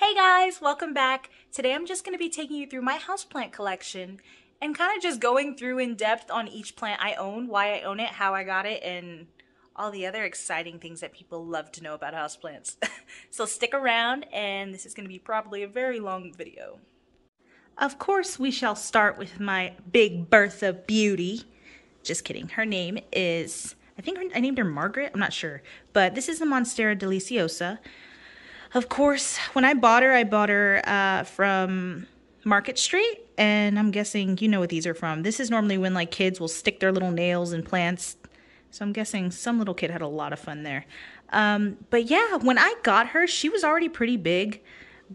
Hey guys, welcome back. Today I'm just going to be taking you through my houseplant collection and kind of just going through in depth on each plant I own, why I own it, how I got it, and all the other exciting things that people love to know about houseplants. So stick around, and this is going to be probably a very long video. Of course, we shall start with my big Bertha beauty. Just kidding. Her name is, I named her Margaret. I'm not sure. But this is the Monstera deliciosa. Of course, when I bought her from Market Street, and I'm guessing you know what these are from. This is normally when like kids will stick their little nails in plants. So I'm guessing some little kid had a lot of fun there. But yeah, when I got her, she was already pretty big,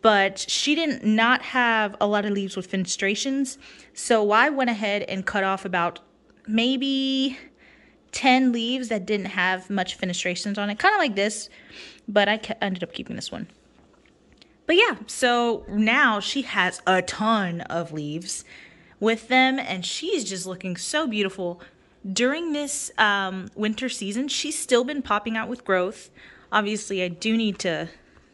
but she did not have a lot of leaves with fenestrations. So I went ahead and cut off about maybe 10 leaves that didn't have much fenestrations on it, kind of like this, but I ended up keeping this one. But yeah, so now she has a ton of leaves with them, and she's just looking so beautiful. During this winter season, she's still been popping out with growth. Obviously, I do need to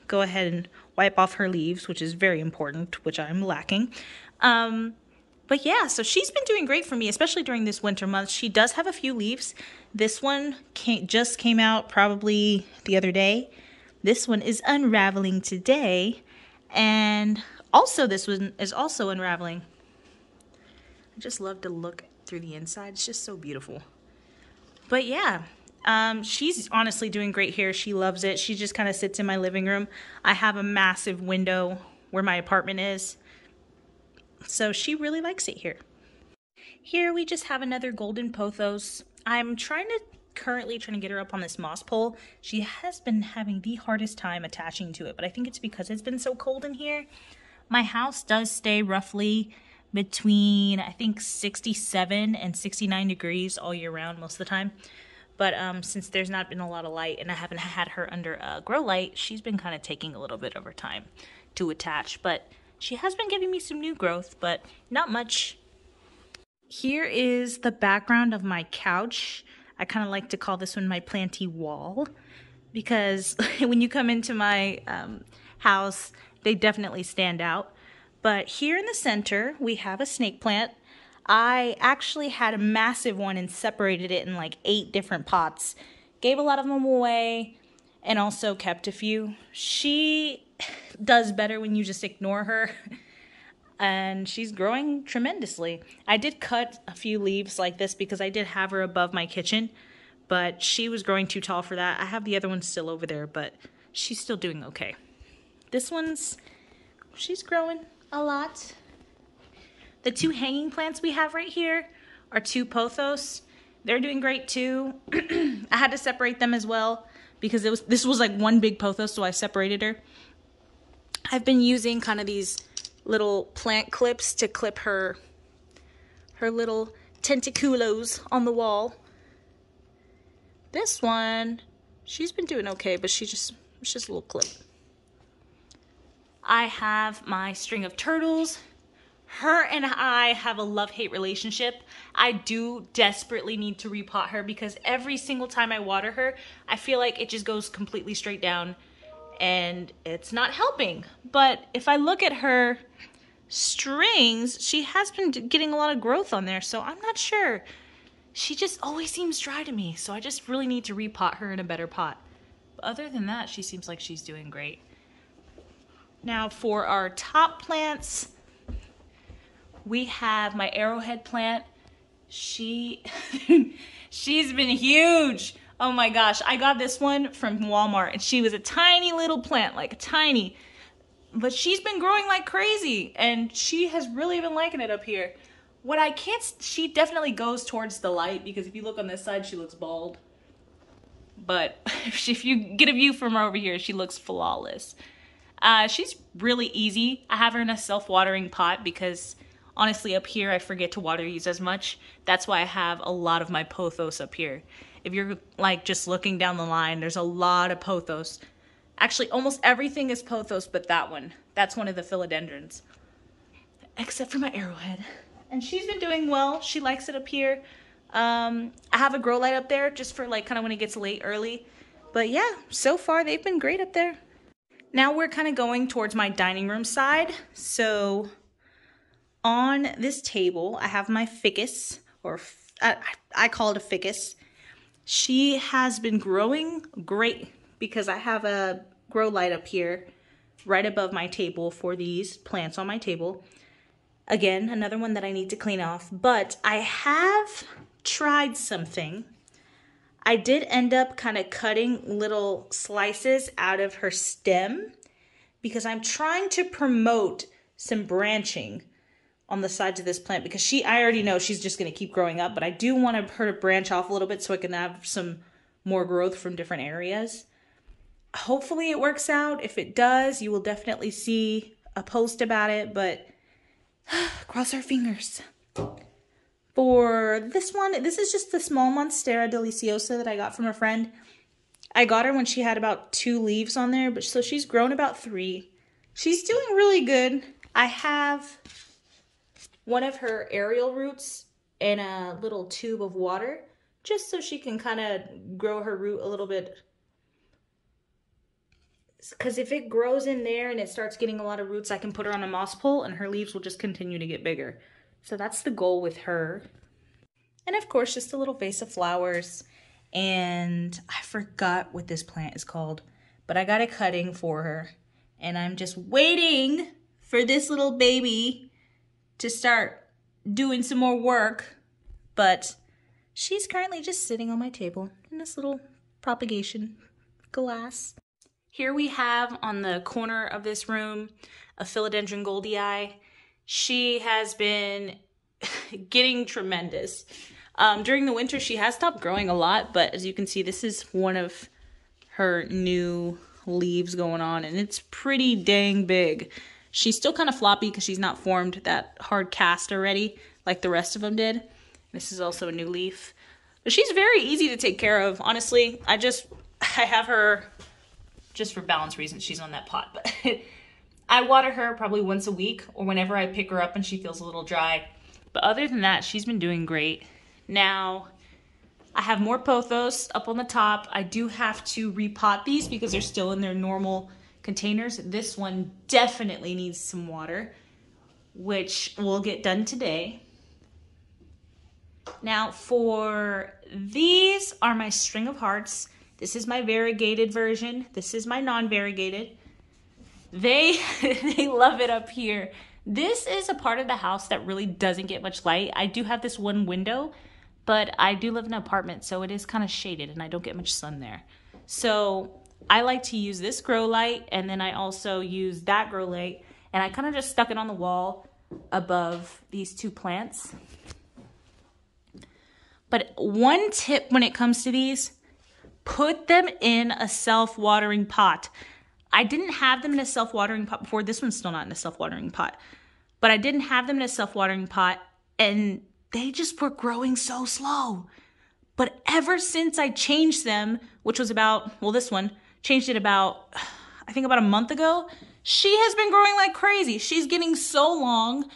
go ahead and wipe off her leaves, which is very important, which I'm lacking. But yeah, so she's been doing great for me, especially during this winter month. She does have a few leaves. This one just came out probably the other day. This one is unraveling today. And also this one is also unraveling. I just love to look through the inside. It's just so beautiful. But yeah, she's honestly doing great here. She loves it. She just kind of sits in my living room. I have a massive window where my apartment is. So she really likes it here. Here we just have another golden pothos. I'm currently trying to get her up on this moss pole. She has been having the hardest time attaching to it, but I think it's because it's been so cold in here. My house does stay roughly between, I think, 67 and 69 degrees all year round most of the time. But since there's not been a lot of light and I haven't had her under a grow light, she's been kind of taking a little bit of her time to attach. But she has been giving me some new growth, but not much. Here is the background of my couch. I kind of like to call this one my planty wall, because when you come into my house, they definitely stand out. But here in the center, we have a snake plant. I actually had a massive one and separated it in like 8 different pots. Gave a lot of them away and also kept a few. She does better when you just ignore her. And she's growing tremendously. I did cut a few leaves like this because I did have her above my kitchen, but she was growing too tall for that. I have the other one still over there, but she's still doing okay. This one's, she's growing a lot. The 2 hanging plants we have right here are 2 pothos. They're doing great too. I had to separate them as well because this was like one big pothos, so I separated her. I've been using kind of these little plant clips to clip her little tentaculos on the wall. This one, she's been doing okay, but it's just a little clip. I have my string of turtles. Her and I have a love-hate relationship. I do desperately need to repot her because every single time I water her, I feel like it just goes completely straight down and it's not helping. But if I look at her strings, she has been getting a lot of growth on there, so I'm not sure. She just always seems dry to me, so I just really need to repot her in a better pot. But other than that, she seems like she's doing great. Now for our top plants, we have my arrowhead plant. She's been huge. Oh my gosh, I got this one from Walmart and she was a tiny little plant, like tiny. But she's been growing like crazy and she has really been liking it up here. She definitely goes towards the light because if you look on this side, she looks bald. But if you get a view from over here, she looks flawless. She's really easy. I have her in a self-watering pot because honestly up here I forget to water these as much. That's why I have a lot of my pothos up here. If you're like just looking down the line, there's a lot of pothos. Actually, almost everything is pothos but that one. That's one of the philodendrons. Except for my arrowhead. And she's been doing well. She likes it up here. I have a grow light up there just for like kind of when it gets late early. But yeah, so far they've been great up there. Now we're kind of going towards my dining room side. So on this table, I have my ficus, or I call it a ficus. She has been growing great because I have a grow light up here right above my table for these plants on my table. Again, another one that I need to clean off, but I have tried something. I did end up kind of cutting little slices out of her stem because I'm trying to promote some branching on the sides of this plant because I already know she's just going to keep growing up, but I do want her to branch off a little bit so I can have some more growth from different areas. Hopefully it works out. If it does, you will definitely see a post about it, but cross our fingers. For this one, this is just the small Monstera deliciosa that I got from a friend. I got her when she had about 2 leaves on there, but so she's grown about 3. She's doing really good. I have one of her aerial roots in a little tube of water, just so she can kind of grow her root a little bit. Because if it grows in there and it starts getting a lot of roots, I can put her on a moss pole and her leaves will just continue to get bigger. So that's the goal with her. And of course, just a little vase of flowers. And I forgot what this plant is called, but I got a cutting for her. And I'm just waiting for this little baby to start doing some more work. But she's currently just sitting on my table in this little propagation glass. Here we have on the corner of this room a philodendron goldii. She has been getting tremendous. During the winter, she has stopped growing a lot, but as you can see, this is one of her new leaves going on, and it's pretty dang big. She's still kind of floppy because she's not formed that hard cast already like the rest of them did. This is also a new leaf. But she's very easy to take care of. Honestly, I have her just for balance reasons. She's on that pot, but I water her probably once a week or whenever I pick her up and she feels a little dry. But other than that, she's been doing great. Now, I have more pothos up on the top. I do have to repot these because they're still in their normal containers. This one definitely needs some water, which will get done today. Now, for these are my string of hearts. This is my variegated version. This is my non-variegated. They love it up here. This is a part of the house that really doesn't get much light. I do have this one window, but I do live in an apartment, so it is kind of shaded and I don't get much sun there. So I like to use this grow light, and then I also use that grow light, and I kind of just stuck it on the wall above these 2 plants. But one tip when it comes to these, put them in a self-watering pot. I didn't have them in a self-watering pot before. This one's still not in a self-watering pot. But I didn't have them in a self-watering pot, and they just were growing so slow. But ever since I changed them, which was about, well, this one, changed it about, I think about a month ago, she has been growing like crazy. She's getting so long.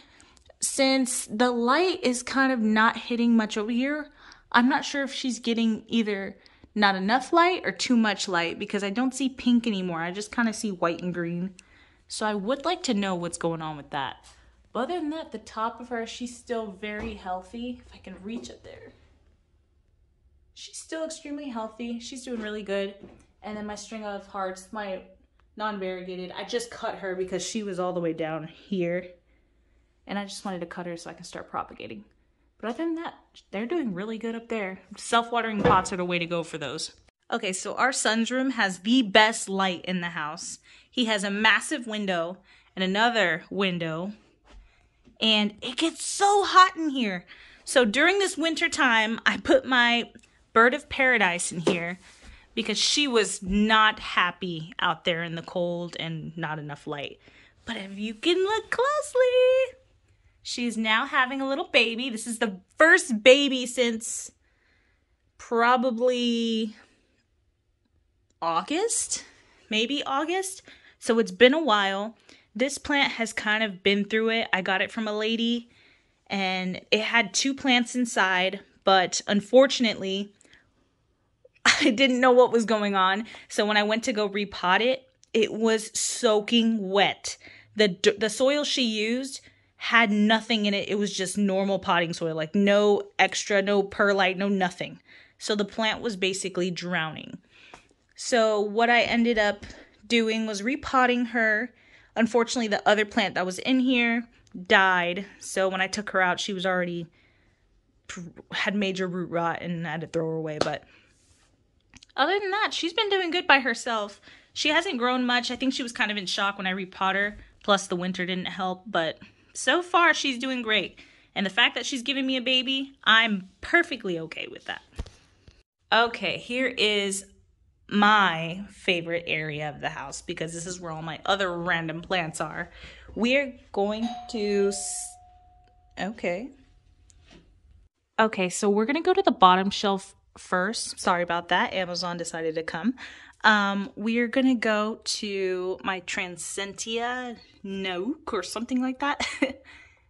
Since the light is kind of not hitting much over here, I'm not sure if she's getting either not enough light or too much light, because I don't see pink anymore. I just kind of see white and green. So I would like to know what's going on with that. But other than that, the top of her, she's still very healthy. If I can reach up there. She's still extremely healthy. She's doing really good. And then my string of hearts, my non-variegated, I just cut her because she was all the way down here. And I just wanted to cut her so I can start propagating. But other than that, they're doing really good up there. Self-watering pots are the way to go for those. Okay, so our son's room has the best light in the house. He has a massive window and another window. And it gets so hot in here. So during this winter time, I put my bird of paradise in here because she was not happy out there in the cold and not enough light. But if you can look closely, she's now having a little baby. This is the first baby since probably August, maybe August. So it's been a while. This plant has kind of been through it. I got it from a lady and it had 2 plants inside, but unfortunately, I didn't know what was going on. So when I went to go repot it, it was soaking wet. The soil she used had nothing in it. It was just normal potting soil, like no extra, no perlite, no nothing. So the plant was basically drowning. So what I ended up doing was repotting her. Unfortunately, the other plant that was in here died. So when I took her out, she was already had major root rot and I had to throw her away. But other than that, she's been doing good by herself. She hasn't grown much. I think she was kind of in shock when I repot her. Plus the winter didn't help. But so far, she's doing great. And the fact that she's giving me a baby, I'm perfectly okay with that. Okay, here is my favorite area of the house because this is where all my other random plants are. We're going to... Okay, so we're going to go to the bottom shelf first. Sorry about that. Amazon decided to come. We're going to go to my Transcentia Nook or something like that.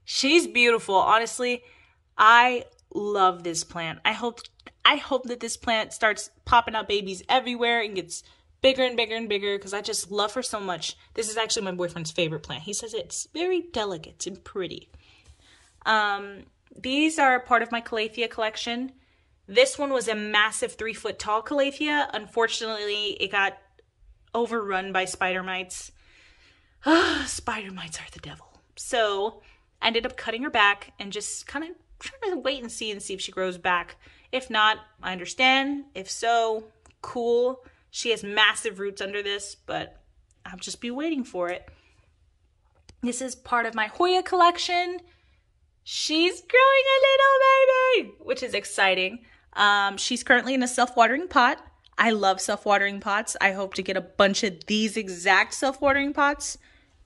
She's beautiful. Honestly, I love this plant. I hope that this plant starts popping out babies everywhere and gets bigger and bigger and bigger because I just love her so much. This is actually my boyfriend's favorite plant. He says it's very delicate and pretty. These are part of my Calathea collection. This one was a massive 3-foot tall Calathea. Unfortunately, it got overrun by spider mites. Spider mites are the devil. So I ended up cutting her back and just kind of trying to wait and see if she grows back. If not, I understand. If so, cool. She has massive roots under this, but I'll just be waiting for it. This is part of my Hoya collection. She's growing a little baby, which is exciting. She's currently in a self-watering pot. I love self-watering pots. I hope to get a bunch of these exact self-watering pots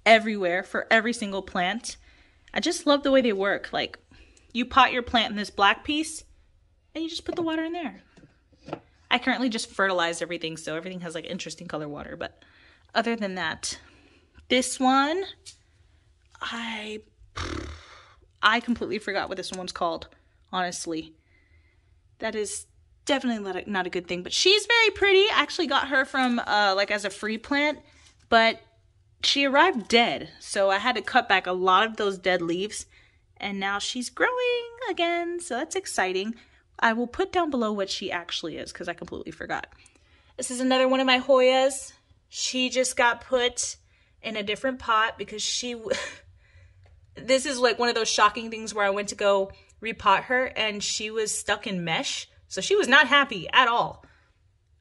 everywhere for every single plant. I just love the way they work. Like, you pot your plant in this black piece, and you just put the water in there. I currently just fertilize everything, so everything has like interesting color water. But other than that, this one, I completely forgot what this one's called, honestly. That is definitely not a good thing, but she's very pretty. I actually got her from, like as a free plant, but she arrived dead. So I had to cut back a lot of those dead leaves, and now she's growing again, so that's exciting. I will put down below what she actually is, because I completely forgot. This is another one of my Hoyas. She just got put in a different pot because this is like one of those shocking things where I went to go repot her and she was stuck in mesh. So she was not happy at all.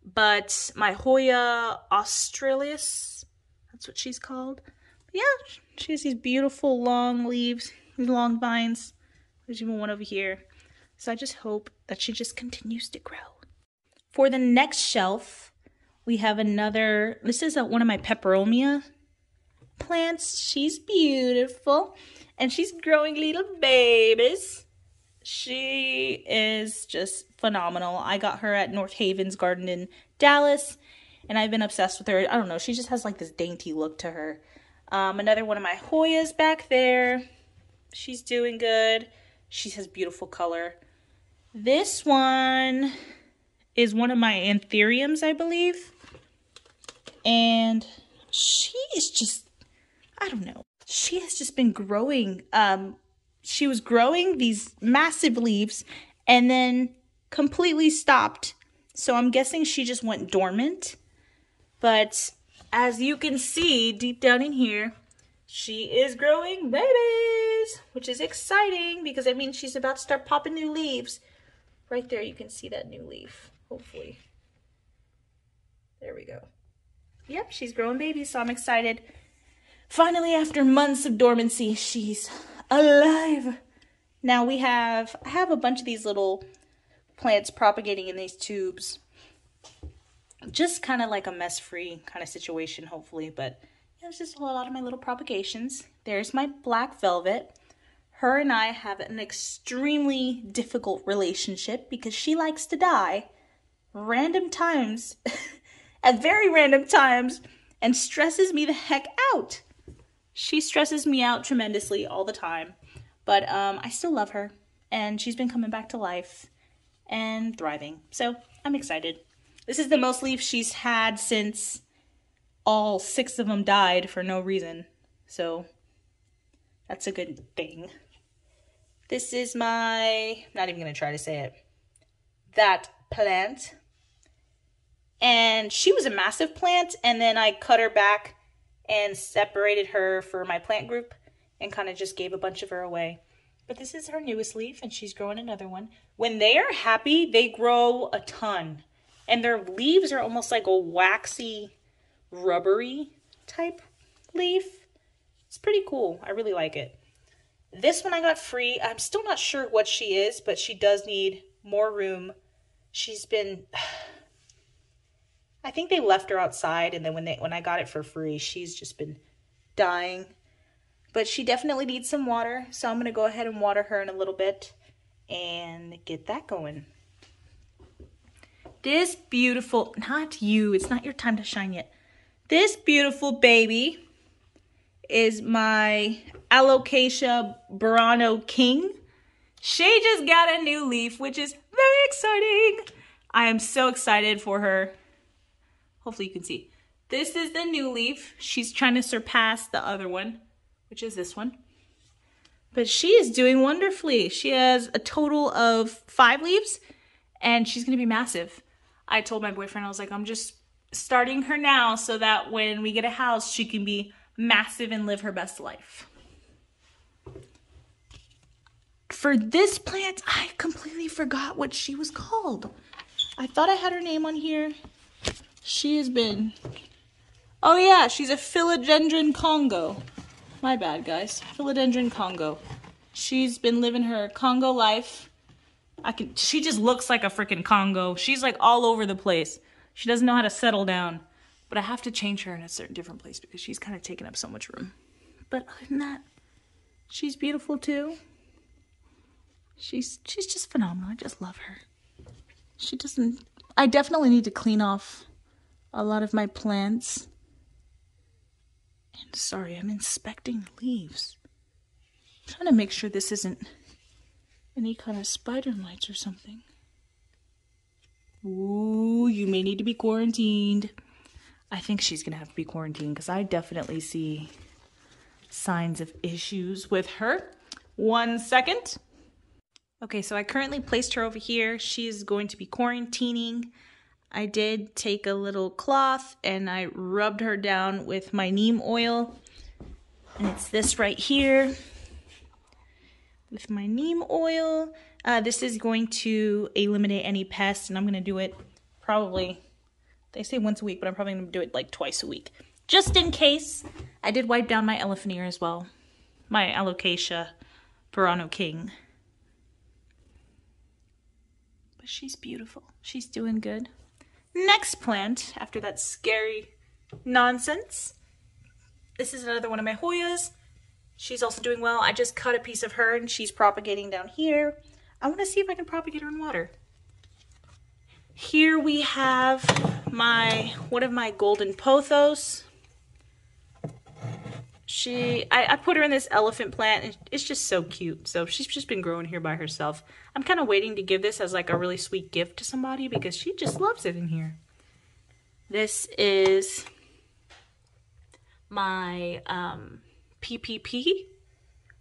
But my Hoya australis, that's what she's called. But yeah, she has these beautiful long leaves, these long vines. There's even one over here. So I just hope that she just continues to grow. For the next shelf, we have another, this is one of my peperomia plants. She's beautiful. And she's growing little babies. She is just phenomenal. I got her at North Haven's Garden in Dallas. And I've been obsessed with her. I don't know. She just has like this dainty look to her. Another one of my Hoyas back there. She's doing good. She has beautiful color. This one is one of my anthuriums, I believe. And she is just, I don't know. She has just been growing. She was growing these massive leaves and then completely stopped. So I'm guessing she just went dormant. But as you can see deep down in here, she is growing babies, which is exciting because that means she's about to start popping new leaves. Right there, you can see that new leaf, hopefully. There we go. Yep, she's growing babies, so I'm excited. Finally, after months of dormancy, she's alive. Now I have a bunch of these little plants propagating in these tubes. Just kind of like a mess-free kind of situation, hopefully. But yeah, it's just a lot of my little propagations. There's my black velvet. Her and I have an extremely difficult relationship because she likes to die random times, at very random times, and stresses me the heck out. She stresses me out tremendously all the time, but I still love her, and she's been coming back to life and thriving, so I'm excited. This is the most leaves she's had since all 6 of them died for no reason. So that's a good thing. This is my, not even going to try to say it, that plant. And she was a massive plant, and then I cut her back and separated her for my plant group and kind of just gave a bunch of her away. But this is her newest leaf, and she's growing another one. When they are happy, they grow a ton. And their leaves are almost like a waxy, rubbery type leaf. It's pretty cool. I really like it. This one I got free. I'm still not sure what she is, but she does need more room. She's been... I think they left her outside, and then when I got it for free, she's just been dying. But she definitely needs some water, so I'm going to go ahead and water her in a little bit and get that going. This beautiful, not you, it's not your time to shine yet. This beautiful baby is my Alocasia Burano King. She just got a new leaf, which is very exciting. I am so excited for her. Hopefully you can see. This is the new leaf. She's trying to surpass the other one, which is this one. But she is doing wonderfully. She has a total of 5 leaves, and she's going to be massive. I told my boyfriend, I was like, I'm just starting her now so that when we get a house, she can be massive and live her best life. For this plant, I completely forgot what she was called. I thought I had her name on here. She has been... Oh yeah, she's a Philodendron Congo. My bad, guys. Philodendron Congo. She's been living her Congo life. She just looks like a freaking Congo. She's like all over the place. She doesn't know how to settle down. But I have to change her in a certain different place because she's kind of taking up so much room. But other than that, she's beautiful too. She's just phenomenal. I just love her. She doesn't... I definitely need to clean off a lot of my plants. And sorry, I'm inspecting leaves. I'm trying to make sure this isn't any kind of spider mites or something. Ooh, you may need to be quarantined. I think she's gonna have to be quarantined because I definitely see signs of issues with her. 1 second. Okay, so I currently placed her over here. She's going to be quarantining. I did take a little cloth and I rubbed her down with my neem oil. And it's this right here. With my neem oil. This is going to eliminate any pests, and I'm going to do it probably, they say once a week, but I'm probably going to do it like twice a week. Just in case. I did wipe down my elephant ear as well. My Alocasia Burano King. But she's beautiful. She's doing good. Next plant, after that scary nonsense. This is another one of my Hoyas. She's also doing well. I just cut a piece of her and she's propagating down here. I want to see if I can propagate her in water. Here we have one of my golden pothos. I put her in this elephant plant and it's just so cute. So she's just been growing here by herself. I'm kind of waiting to give this as like a really sweet gift to somebody because she just loves it in here. This is my PPP.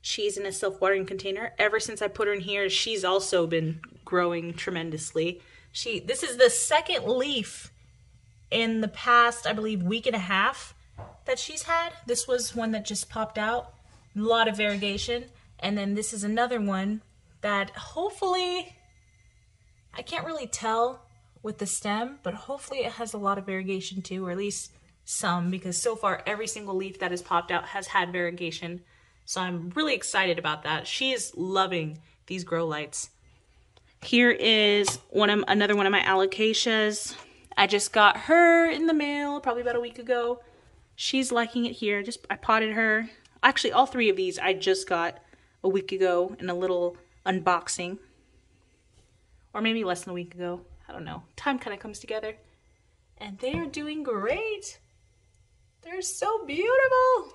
She's in a self-watering container. Ever since I put her in here, she's also been growing tremendously. This is the second leaf in the past, I believe, week and a half that she's had. This was one that just popped out. A lot of variegation. And then this is another one that hopefully, I can't really tell with the stem, but hopefully it has a lot of variegation too, or at least some, because so far every single leaf that has popped out has had variegation. So I'm really excited about that. She is loving these grow lights. Here is another one of my Alocasias. I just got her in the mail probably about a week ago. She's liking it here. I potted her. Actually, all 3 of these I just got a week ago in a little unboxing. Or maybe less than a week ago. I don't know. Time kind of comes together. And they are doing great. They're so beautiful.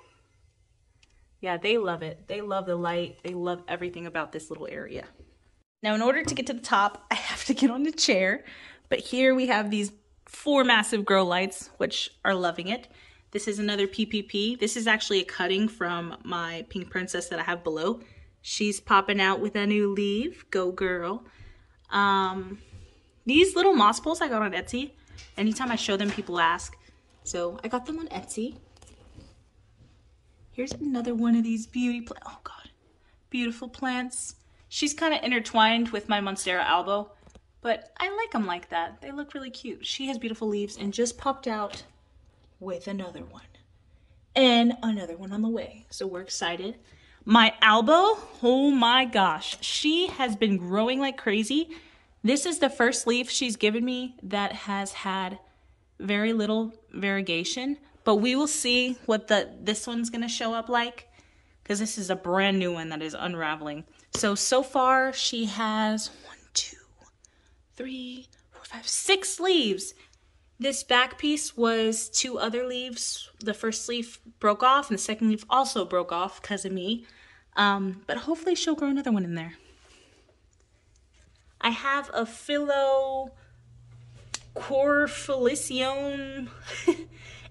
Yeah, they love it. They love the light. They love everything about this little area. Now, in order to get to the top, I have to get on the chair. But here we have these 4 massive grow lights, which are loving it. This is another PPP. This is actually a cutting from my pink princess that I have below. She's popping out with a new leaf. Go girl. These little moss poles I got on Etsy. Anytime I show them, people ask. So I got them on Etsy. Here's another one of these oh God, beautiful plants. She's kind of intertwined with my Monstera albo, but I like them like that. They look really cute. She has beautiful leaves and just popped out with another one. And another one on the way. So we're excited. My albo, oh my gosh, she has been growing like crazy. This is the first leaf she's given me that has had very little variegation, but we will see what this one's gonna show up like, because this is a brand new one that is unraveling. So far she has 1, 2, 3, 4, 5, 6 leaves. This back piece was 2 other leaves. The first leaf broke off and the second leaf also broke off because of me. But hopefully she'll grow another one in there. I have a Corfolicium.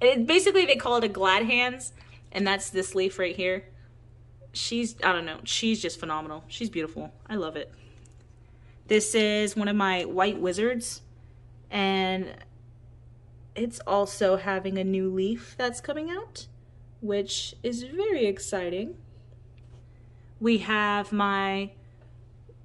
And basically they call it a glad hands, and that's this leaf right here. I don't know, she's just phenomenal. She's beautiful. I love it. This is one of my white wizards, and it's also having a new leaf that's coming out, which is very exciting. We have my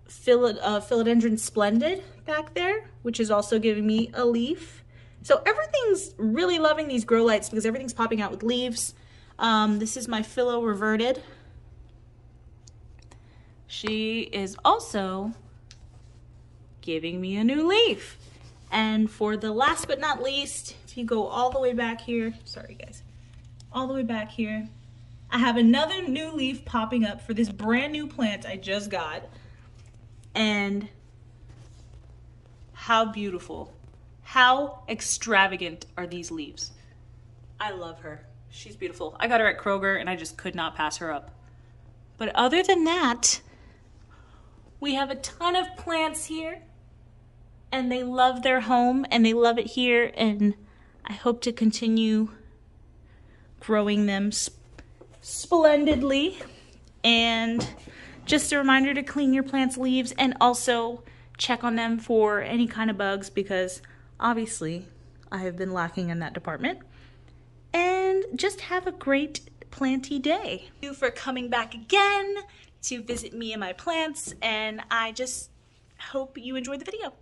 Philodendron Splendid back there, which is also giving me a leaf. So everything's really loving these grow lights because everything's popping out with leaves. This is my Philo Reverted. She is also giving me a new leaf. And for the last but not least, if you go all the way back here, sorry guys, all the way back here, I have another new leaf popping up for this brand new plant I just got. And how beautiful, how extravagant are these leaves? I love her. She's beautiful. I got her at Kroger and I just could not pass her up. But other than that, we have a ton of plants here, and they love their home and they love it here, and I hope to continue growing them splendidly. And just a reminder to clean your plant's leaves and also check on them for any kind of bugs, because obviously I have been lacking in that department. And just have a great planty day. Thank you for coming back again to visit me and my plants, and I just hope you enjoyed the video.